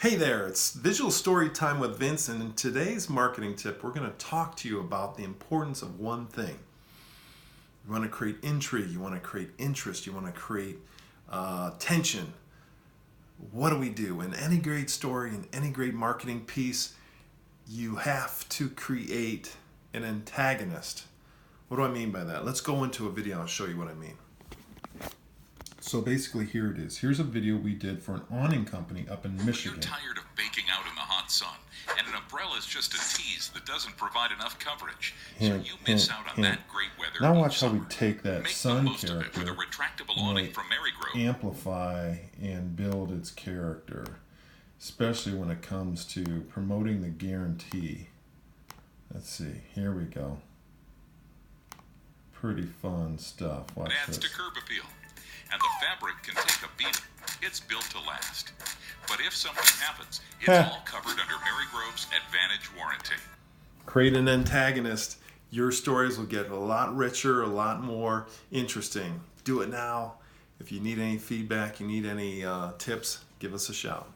Hey there, it's Visual Story Time with Vince, and in today's marketing tip, we're going to talk to you about the importance of one thing. You want to create intrigue, you want to create interest, you want to create tension. What do we do? In any great story, in any great marketing piece, you have to create an antagonist. What do I mean by that? Let's go into a video and I'll show you what I mean. So basically here it is. Here's a video we did for an awning company up in Michigan. You're tired of baking out in the hot sun, and an umbrella is just a tease that doesn't provide enough coverage. So you miss out on that great weather. Now watch how we take that Make sun the most of it character with a retractable and awning from Marygrove. amplify and build its character, especially when it comes to promoting the guarantee. Let's see. Here we go. Pretty fun stuff. Watch It adds this. to curb appeal. And the fabric can take a beating. It's built to last. But if something happens, it's all covered under Marygrove's Advantage warranty. Create an antagonist. Your stories will get a lot richer, a lot more interesting. Do it now. If you need any feedback, you need any tips, give us a shout.